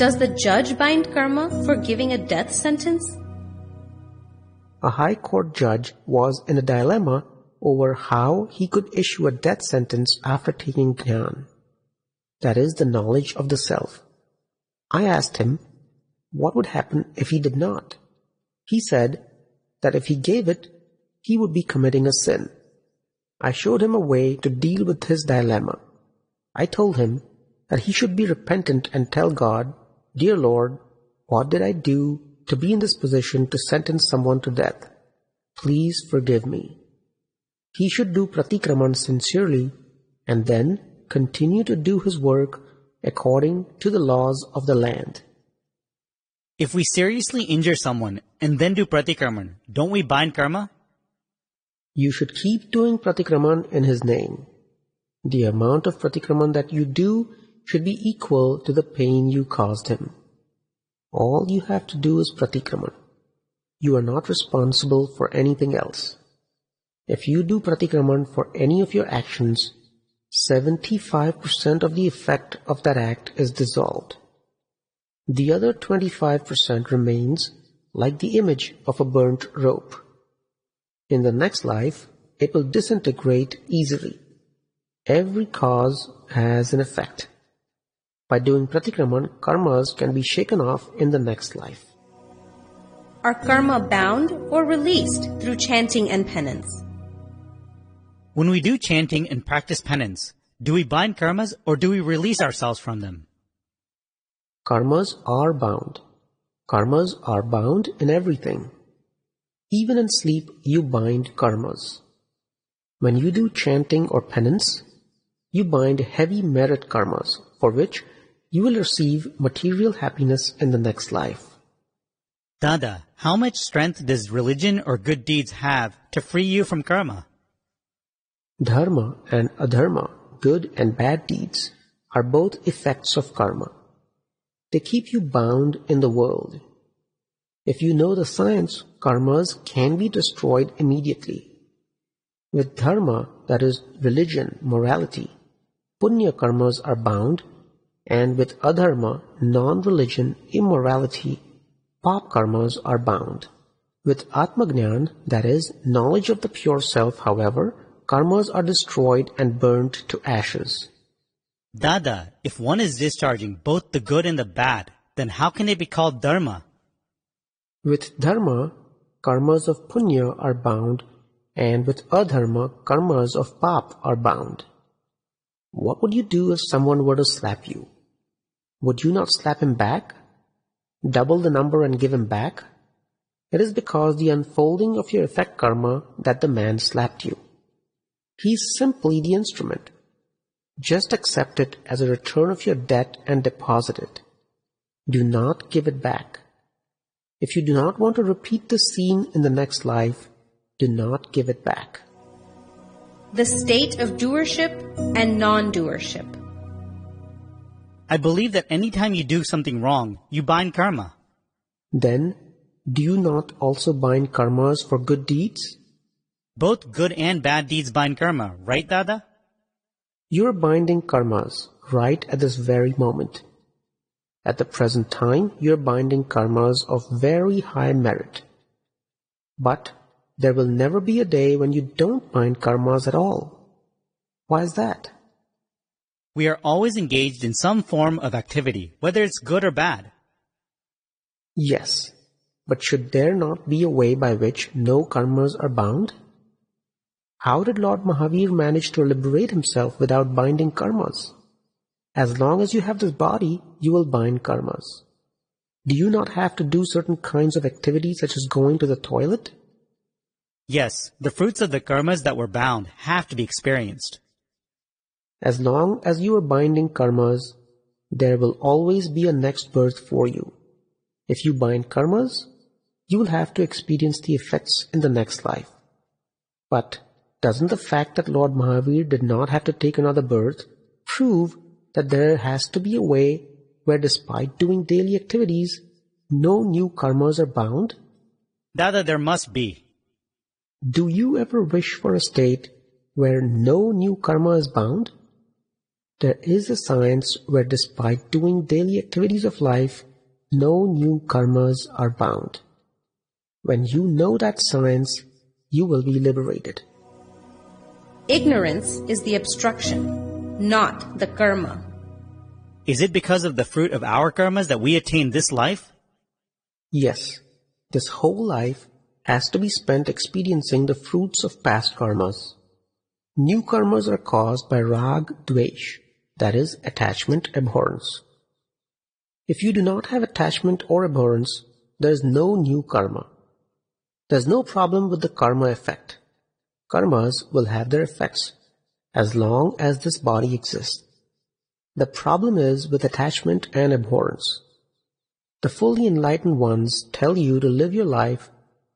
Does the judge bind karma for giving a death sentence? A high court judge was in a dilemma over how he could issue a death sentence after taking jnana, that is, the knowledge of the self. I asked him what would happen if he did not. He said that if he gave it, he would be committing a sin. I showed him a way to deal with his dilemma. I told him that he should be repentant and tell God, "Dear Lord, what did I do to be in this position to sentence someone to death? Please forgive me." He should do pratikraman sincerely and then continue to do his work according to the laws of the land. If we seriously injure someone and then do pratikraman, don't we bind karma? You should keep doing pratikraman in his name. The amount of pratikraman that you do should be equal to the pain you caused him. All you have to do is pratikraman. You are not responsible for anything else. If you do pratikraman for any of your actions, 75% of the effect of that act is dissolved. The other 25% remains like the image of a burnt rope. In the next life, it will disintegrate easily. Every cause has an effect. By doing pratikraman, karmas can be shaken off in the next life. Are karma bound or released through chanting and penance? When we do chanting and practice penance, do we bind karmas or do we release ourselves from them? Karmas are bound. Karmas are bound in everything. Even in sleep, you bind karmas. When you do chanting or penance, you bind heavy merit karmas, for which you will receive material happiness in the next life. Dada, how much strength does religion or good deeds have to free you from karma? Dharma and adharma, good and bad deeds, are both effects of karma. They keep you bound in the world. If you know the science, karmas can be destroyed immediately. With dharma, that is religion, morality, punya karmas are bound, and with adharma, non-religion, immorality, pap karmas are bound. With atmagnan, that is knowledge of the pure self, however, karmas are destroyed and burnt to ashes. Dada, if one is discharging both the good and the bad, then how can it be called dharma? With dharma, karmas of punya are bound, and with adharma, karmas of pap are bound. What would you do if someone were to slap you? Would you not slap him back? Double the number and give him back? It is because the unfolding of your effect karma that the man slapped you. He is simply the instrument. Just accept it as a return of your debt and deposit it. Do not give it back. If you do not want to repeat the scene in the next life, do not give it back. The state of doership and non-doership. I believe that anytime you do something wrong, you bind karma. Then, do you not also bind karmas for good deeds? Both good and bad deeds bind karma, right, Dada? You are binding karmas right at this very moment. At the present time, you are binding karmas of very high merit. But there will never be a day when you don't bind karmas at all. Why is that? We are always engaged in some form of activity, whether it's good or bad. Yes, but should there not be a way by which no karmas are bound? How did Lord Mahavir manage to liberate himself without binding karmas? As long as you have this body, you will bind karmas. Do you not have to do certain kinds of activities such as going to the toilet? Yes, the fruits of the karmas that were bound have to be experienced. As long as you are binding karmas, there will always be a next birth for you. If you bind karmas, you will have to experience the effects in the next life. But doesn't the fact that Lord Mahavir did not have to take another birth prove that there has to be a way where despite doing daily activities, no new karmas are bound? Dada, there must be. Do you ever wish for a state where no new karma is bound? There is a science where despite doing daily activities of life, no new karmas are bound. When you know that science, you will be liberated. Ignorance is the obstruction, not the karma. Is it because of the fruit of our karmas that we attain this life? Yes, this whole life has to be spent experiencing the fruits of past karmas. New karmas are caused by rag, dvesh, that is, attachment, abhorrence. If you do not have attachment or abhorrence, there is no new karma. There is no problem with the karma effect. Karmas will have their effects as long as this body exists. The problem is with attachment and abhorrence. The fully enlightened ones tell you to live your life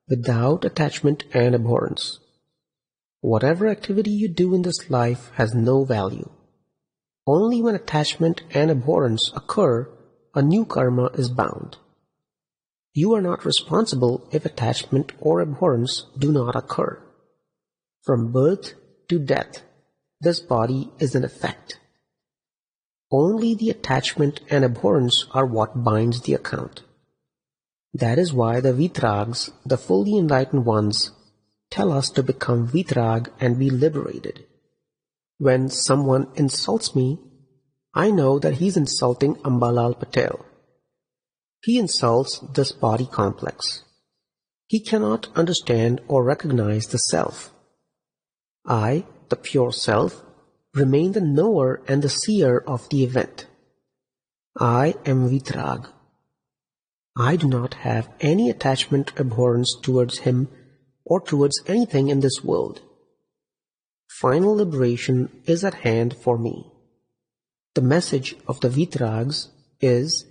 without attachment and abhorrence. Whatever activity you do in this life has no value. Only when attachment and abhorrence occur, a new karma is bound. You are not responsible if attachment or abhorrence do not occur. From birth to death, this body is an effect. Only the attachment and abhorrence are what binds the account. That is why the Vitrags, the fully enlightened ones, tell us to become Vitrag and be liberated. When someone insults me, I know that he is insulting Ambalal Patel. He insults this body complex. He cannot understand or recognize the self. I, the pure self, remain the knower and the seer of the event. I am Vitrag. I do not have any attachment or abhorrence towards him or towards anything in this world. Final liberation is at hand for me. The message of the Vitrags is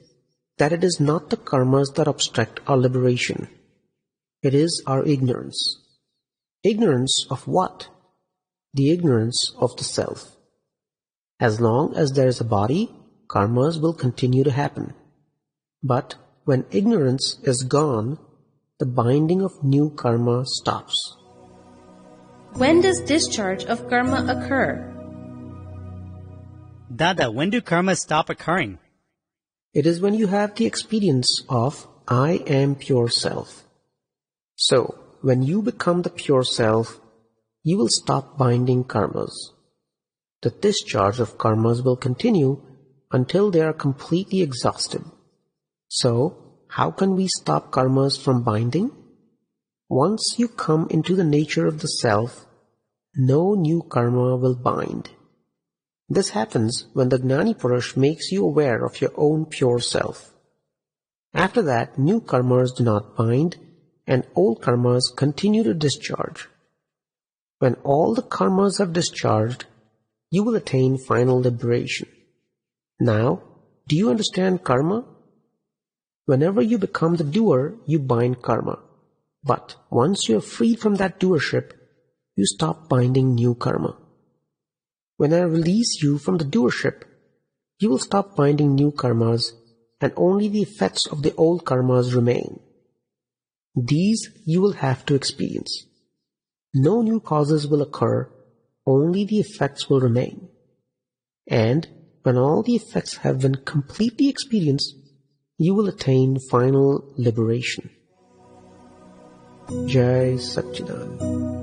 that it is not the karmas that obstruct our liberation. It is our ignorance. Ignorance of what? The ignorance of the self. As long as there is a body, karmas will continue to happen. But when ignorance is gone, the binding of new karma stops. When does discharge of karma occur? Dada, when do karmas stop occurring? It is when you have the experience of I am pure self. So, when you become the pure self, you will stop binding karmas. The discharge of karmas will continue until they are completely exhausted. So, how can we stop karmas from binding? Once you come into the nature of the self, no new karma will bind. This happens when the Gnani Purush makes you aware of your own pure self. After that, new karmas do not bind and old karmas continue to discharge. When all the karmas have discharged, you will attain final liberation. Now, do you understand karma? Whenever you become the doer, you bind karma. But once you are freed from that doership, you stop binding new karma. When I release you from the doership, you will stop binding new karmas and only the effects of the old karmas remain. These you will have to experience. No new causes will occur, only the effects will remain. And when all the effects have been completely experienced, you will attain final liberation. Jai Satchidanand.